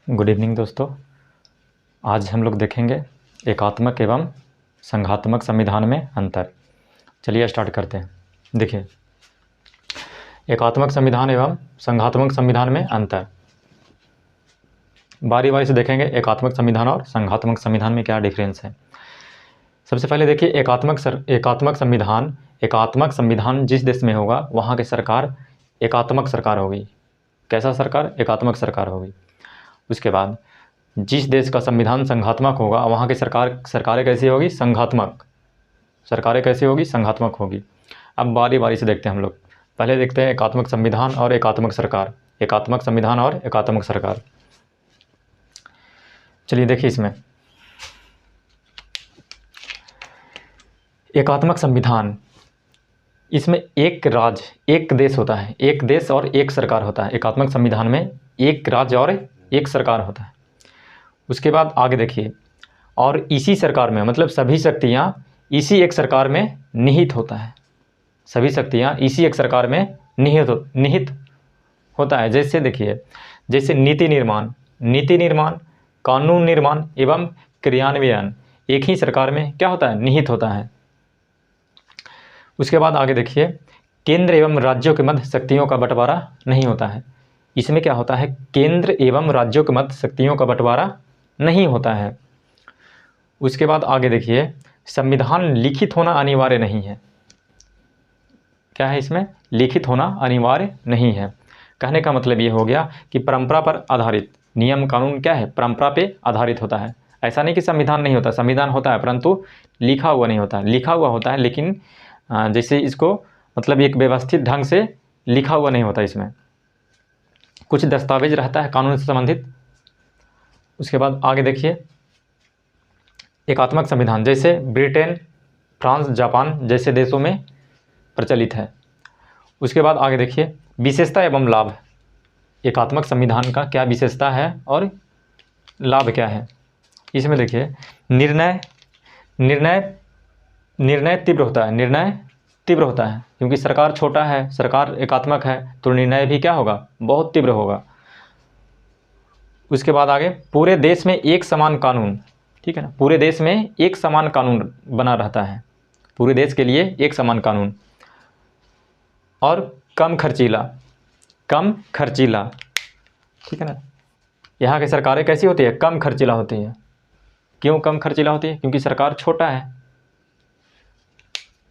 Good evening दोस्तों। आज हम लोग देखेंगे एकात्मक एवं संघात्मक संविधान में अंतर। चलिए स्टार्ट करते हैं। देखिए, एकात्मक संविधान एवं संघात्मक संविधान में अंतर। बारी बारी से देखेंगे एकात्मक संविधान और संघात्मक संविधान में क्या डिफरेंस है। सबसे पहले देखिए, एकात्मक संविधान जिस देश में होगा वहाँ की सरकार एकात्मक सरकार होगी। कैसा सरकार? एकात्मक सरकार होगी। उसके बाद जिस देश का संविधान संघात्मक होगा वहाँ की सरकारें कैसी होगी? संघात्मक सरकारें कैसी होगी? संघात्मक होगी। अब बारी बारी से देखते हैं हम लोग। पहले देखते हैं एकात्मक संविधान और एकात्मक सरकार। एकात्मक संविधान और एकात्मक सरकार। चलिए देखिए, इसमें एकात्मक संविधान, इसमें एक राज्य एक देश होता है, एक देश और एक सरकार होता है। एकात्मक संविधान में एक राज्य और एक सरकार होता है। उसके बाद आगे देखिए, और इसी सरकार में मतलब सभी शक्तियाँ इसी एक सरकार में निहित होता है। सभी शक्तियाँ इसी एक सरकार में निहित होता है। जैसे देखिए, जैसे नीति निर्माण, कानून निर्माण एवं क्रियान्वयन एक ही सरकार में क्या होता है? निहित होता है। उसके बाद आगे देखिए, केंद्र एवं राज्यों के मध्य शक्तियों का बंटवारा नहीं होता है। इसमें क्या होता है? केंद्र एवं राज्यों के मध्य शक्तियों का बंटवारा नहीं होता है। उसके बाद आगे देखिए, संविधान लिखित होना अनिवार्य नहीं है। क्या है इसमें? लिखित होना अनिवार्य नहीं है। कहने का मतलब ये हो गया कि परंपरा पर आधारित नियम कानून क्या है? परंपरा पे आधारित होता है। ऐसा नहीं कि संविधान नहीं होता, संविधान होता है परंतु लिखा हुआ नहीं होता। लिखा हुआ होता है लेकिन जैसे इसको मतलब एक व्यवस्थित ढंग से लिखा हुआ नहीं होता। इसमें कुछ दस्तावेज रहता है कानून से संबंधित। उसके बाद आगे देखिए, एकात्मक संविधान जैसे ब्रिटेन, फ्रांस, जापान जैसे देशों में प्रचलित है। उसके बाद आगे देखिए, विशेषता एवं लाभ। एकात्मक संविधान का क्या विशेषता है और लाभ क्या है? इसमें देखिए, निर्णय तीव्र होता है क्योंकि सरकार छोटा है, सरकार एकात्मक है तो निर्णय भी क्या होगा? बहुत तीव्र होगा। उसके बाद आगे, पूरे देश में एक समान कानून, ठीक है ना, पूरे देश में एक समान कानून बना रहता है, पूरे देश के लिए एक समान कानून। और कम खर्चीला, ठीक है ना। यहाँ की सरकारें कैसी होती है? कम खर्चीला होती है। क्यों कम खर्चीला होती है? क्योंकि सरकार छोटा है।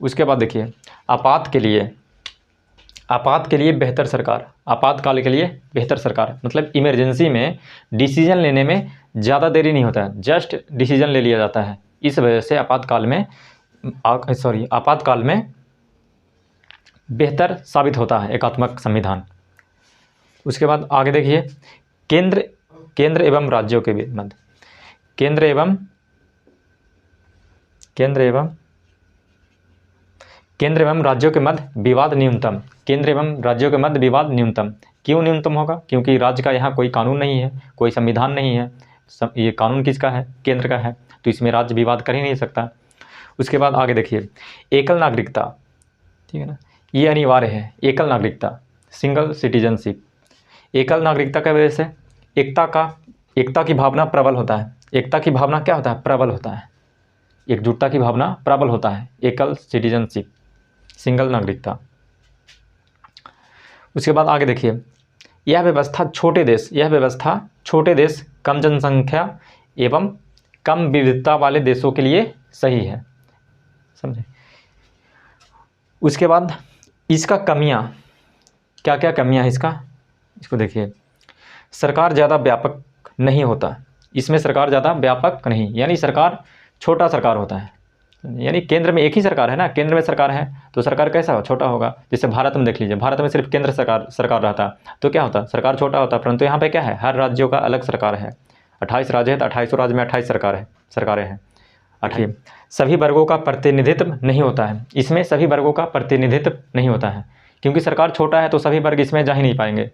उसके बाद देखिए, आपात के लिए बेहतर सरकार, आपातकाल के लिए बेहतर सरकार मतलब इमरजेंसी में डिसीजन लेने में ज़्यादा देरी नहीं होता है, जस्ट डिसीजन ले लिया जाता है। इस वजह से आपातकाल में बेहतर साबित होता है एकात्मक संविधान। उसके बाद आगे देखिए, केंद्र एवं राज्यों के मध्य केंद्र एवं राज्यों के मध्य विवाद न्यूनतम। केंद्र एवं राज्यों के मध्य विवाद न्यूनतम। क्यों न्यूनतम होगा? क्योंकि राज्य का यहाँ कोई कानून नहीं है, कोई संविधान नहीं है। ये कानून किसका है? केंद्र का है, तो इसमें राज्य विवाद कर ही नहीं सकता। उसके बाद आगे देखिए, एकल नागरिकता, ठीक है ना, ये अनिवार्य है। एकल नागरिकता, सिंगल सिटीजनशिप। एकल नागरिकता की वजह से एकता की भावना प्रबल होता है। एकता की भावना क्या होता है? प्रबल होता है। एकजुटता की भावना प्रबल होता है। एकल सिटीजनशिप, सिंगल नागरिकता। उसके बाद आगे देखिए, यह व्यवस्था छोटे देश, कम जनसंख्या एवं कम विविधता वाले देशों के लिए सही है। समझे? उसके बाद इसका कमियां, क्या क्या कमियां हैं इसको देखिए। सरकार ज़्यादा व्यापक नहीं होता। इसमें सरकार ज़्यादा व्यापक नहीं, यानी सरकार छोटा सरकार होता है। यानी केंद्र में एक ही सरकार है ना, केंद्र में सरकार है तो सरकार कैसा हो? छोटा होगा। जैसे भारत में देख लीजिए, भारत में सिर्फ केंद्र सरकार रहता तो क्या होता? सरकार छोटा होता। परंतु यहाँ पे क्या है? हर राज्यों का अलग सरकार है। 28 राज्य है तो 28 राज्य में 28 सरकारें हैं। 28 सभी वर्गों का प्रतिनिधित्व नहीं होता है। इसमें सभी वर्गों का प्रतिनिधित्व नहीं होता है क्योंकि सरकार छोटा है तो सभी वर्ग इसमें जा ही नहीं पाएंगे,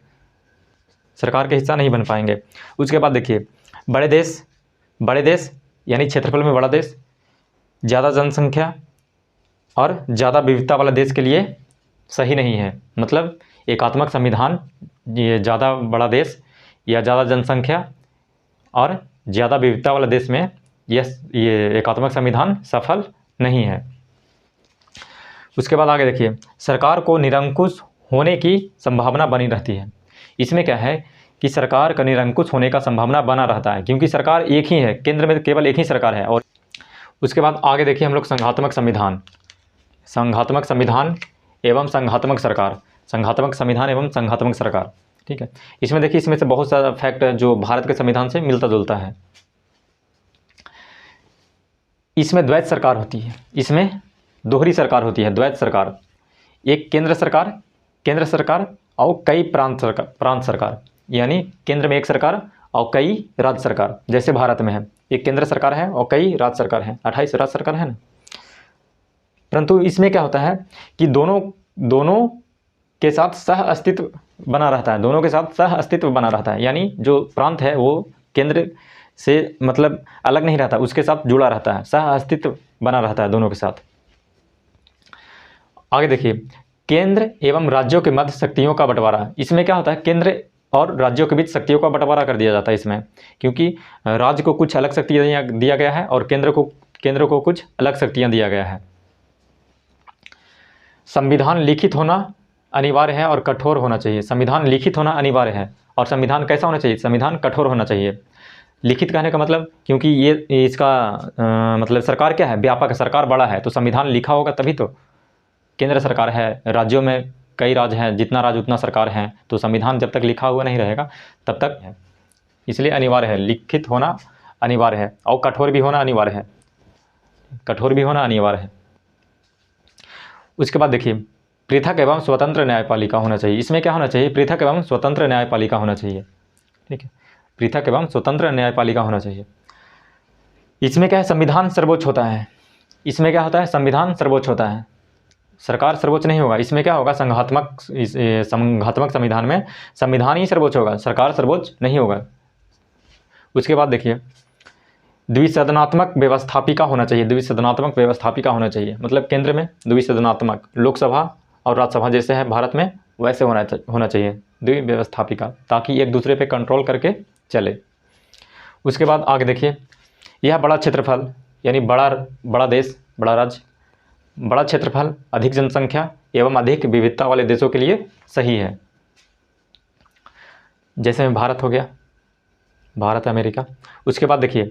सरकार के हिस्सा नहीं बन पाएंगे। उसके बाद देखिए, बड़े देश यानी क्षेत्रफल में बड़ा देश, ज़्यादा जनसंख्या और ज़्यादा विविधता वाला देश के लिए सही नहीं है। मतलब एकात्मक संविधान ये ज़्यादा बड़ा देश या ज़्यादा जनसंख्या और ज़्यादा विविधता वाले देश में ये एकात्मक संविधान सफल नहीं है। उसके बाद आगे देखिए, सरकार को निरंकुश होने की संभावना बनी रहती है। इसमें क्या है कि सरकार का निरंकुश होने का संभावना बना रहता है, क्योंकि सरकार एक ही है, केंद्र में केवल एक ही सरकार है। और उसके बाद आगे देखिए हम लोग संघात्मक संविधान, संघात्मक संविधान एवं संघात्मक सरकार, संघात्मक संविधान एवं संघात्मक सरकार, ठीक है। इसमें देखिए, इसमें से बहुत सारा फैक्ट है जो भारत के संविधान से मिलता जुलता है। इसमें द्वैत सरकार होती है, इसमें दोहरी सरकार होती है, द्वैत सरकार। एक केंद्र सरकार और कई प्रांत सरकार, यानी केंद्र में एक सरकार और कई राज्य सरकार, जैसे भारत में है, एक केंद्र सरकार है और कई राज्य सरकार है, 28 राज्य सरकार है ना। परंतु इसमें क्या होता है कि दोनों के साथ सह अस्तित्व बना रहता है, दोनों के साथ सह अस्तित्व बना रहता है, यानी जो प्रांत है वो केंद्र से मतलब अलग नहीं रहता, उसके साथ जुड़ा रहता है, सह अस्तित्व बना रहता है दोनों के साथ। आगे देखिए, केंद्र एवं राज्यों के मध्य शक्तियों का बंटवारा। इसमें क्या होता है, केंद्र और राज्यों के बीच शक्तियों का बंटवारा कर दिया जाता है इसमें, क्योंकि राज्य को कुछ अलग शक्तियाँ दिया गया है और केंद्र को कुछ अलग शक्तियाँ दिया गया है। संविधान लिखित होना अनिवार्य है और कठोर होना चाहिए। संविधान लिखित होना अनिवार्य है और संविधान कैसा होना चाहिए, संविधान कठोर होना चाहिए। लिखित कहने का मतलब, क्योंकि ये इसका मतलब सरकार क्या है, व्यापक है, सरकार बड़ा है, तो संविधान लिखा होगा तभी तो। केंद्र सरकार है, राज्यों में कई राज्य हैं, जितना राज्य उतना सरकार है, तो संविधान जब तक लिखा हुआ नहीं रहेगा तब तक है, इसलिए अनिवार्य है, लिखित होना अनिवार्य है और कठोर भी होना अनिवार्य है, कठोर भी होना अनिवार्य है। उसके बाद देखिए, पृथक एवं स्वतंत्र न्यायपालिका होना चाहिए। इसमें क्या होना चाहिए, पृथक एवं स्वतंत्र न्यायपालिका होना चाहिए, ठीक है, पृथक एवं स्वतंत्र न्यायपालिका होना चाहिए। इसमें क्या है, संविधान सर्वोच्च होता है, इसमें क्या होता है, संविधान सर्वोच्च होता है, सरकार सर्वोच्च नहीं होगा। इसमें क्या होगा, संघात्मक संविधान में संविधान ही सर्वोच्च होगा, सरकार सर्वोच्च नहीं होगा। उसके बाद देखिए, द्विसदनात्मक व्यवस्थापिका होना चाहिए, द्विसदनात्मक व्यवस्थापिका होना चाहिए, मतलब केंद्र में द्विसदनात्मक, लोकसभा और राज्यसभा जैसे है भारत में वैसे होना चाहिए द्विव्यवस्थापिका, ताकि एक दूसरे पे कंट्रोल करके चले। उसके बाद आगे देखिए, यह बड़ा क्षेत्रफल, यानी बड़ा देश, बड़ा राज्य, बड़ा क्षेत्रफल, अधिक जनसंख्या एवं अधिक विविधता वाले देशों के लिए सही है, जैसे में भारत हो गया, भारत, अमेरिका। उसके बाद देखिए,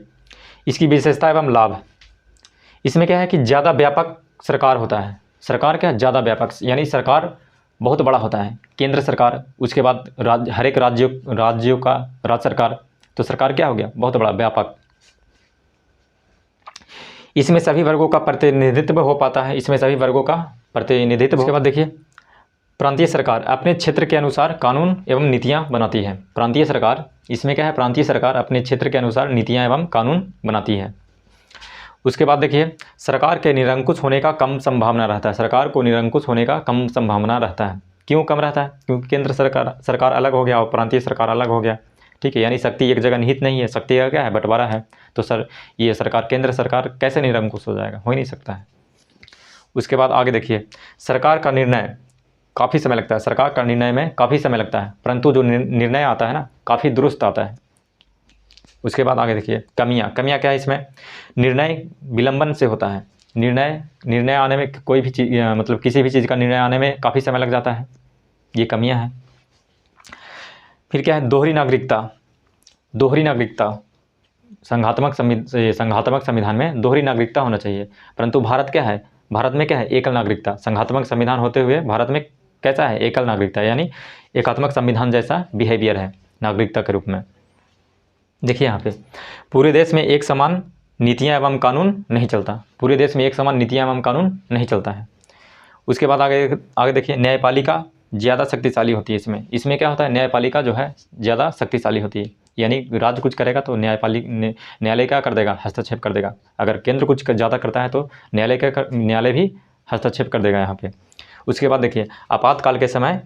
इसकी विशेषता एवं लाभ। इसमें क्या है कि ज़्यादा व्यापक सरकार होता है, सरकार क्या है, ज़्यादा व्यापक, यानी सरकार बहुत बड़ा होता है, केंद्र सरकार, उसके बाद हर एक राज्यों का राज्य सरकार, तो सरकार क्या हो गया, बहुत बड़ा, व्यापक। इसमें सभी वर्गों का प्रतिनिधित्व हो पाता है, इसमें सभी वर्गों का प्रतिनिधित्व। उसके बाद देखिए, प्रांतीय सरकार अपने क्षेत्र के अनुसार कानून एवं नीतियाँ बनाती है। प्रांतीय सरकार, इसमें क्या है, प्रांतीय सरकार अपने क्षेत्र के अनुसार नीतियाँ एवं कानून बनाती है। उसके बाद देखिए, सरकार के निरंकुश होने का कम संभावना रहता है, सरकार को निरंकुश होने का कम संभावना रहता है। क्यों कम रहता है, क्योंकि केंद्र सरकार अलग हो गया और प्रांतीय सरकार अलग हो गया, ठीक है, यानी शक्ति एक जगह निहित नहीं है, शक्ति का क्या है, बंटवारा है। तो ये सरकार, केंद्र सरकार कैसे निरंकुश हो जाएगा, हो ही नहीं सकता है। उसके बाद आगे देखिए, सरकार का निर्णय काफ़ी समय लगता है, सरकार का निर्णय में काफ़ी समय लगता है, परंतु जो निर्णय आता है ना, काफ़ी दुरुस्त आता है। उसके बाद आगे देखिए, कमियां क्या है इसमें, निर्णय विलंबन से होता है, निर्णय आने में, कोई भी चीज़ मतलब किसी भी चीज़ का निर्णय आने में काफ़ी समय लग जाता है, ये कमियां हैं। फिर क्या है, दोहरी नागरिकता, संघात्मक संविधान में दोहरी नागरिकता होना चाहिए, परंतु भारत में क्या है, एकल नागरिकता। संघात्मक संविधान होते हुए भारत में कैसा है, एकल नागरिकता, यानी एकात्मक संविधान जैसा बिहेवियर है नागरिकता के रूप में। देखिए यहाँ पे, पूरे देश में एक समान नीतियाँ एवं कानून नहीं चलता, पूरे देश में एक समान नीतियाँ एवं कानून नहीं चलता है। उसके बाद आगे देखिए, न्यायपालिका ज़्यादा शक्तिशाली होती है। इसमें क्या होता है, न्यायपालिका जो है ज़्यादा शक्तिशाली होती है, यानी राज्य कुछ करेगा तो न्यायालय क्या कर देगा, हस्तक्षेप कर देगा। अगर केंद्र कुछ ज़्यादा करता है तो न्यायालय भी हस्तक्षेप कर देगा यहाँ पे। उसके बाद देखिए, आपातकाल के समय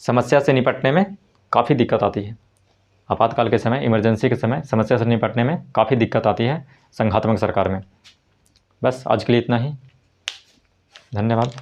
समस्या से निपटने में काफ़ी दिक्कत आती है, आपातकाल के समय, इमरजेंसी के समय समस्या से निपटने में काफ़ी दिक्कत आती है संघात्मक सरकार में। बस आज के लिए इतना ही, धन्यवाद।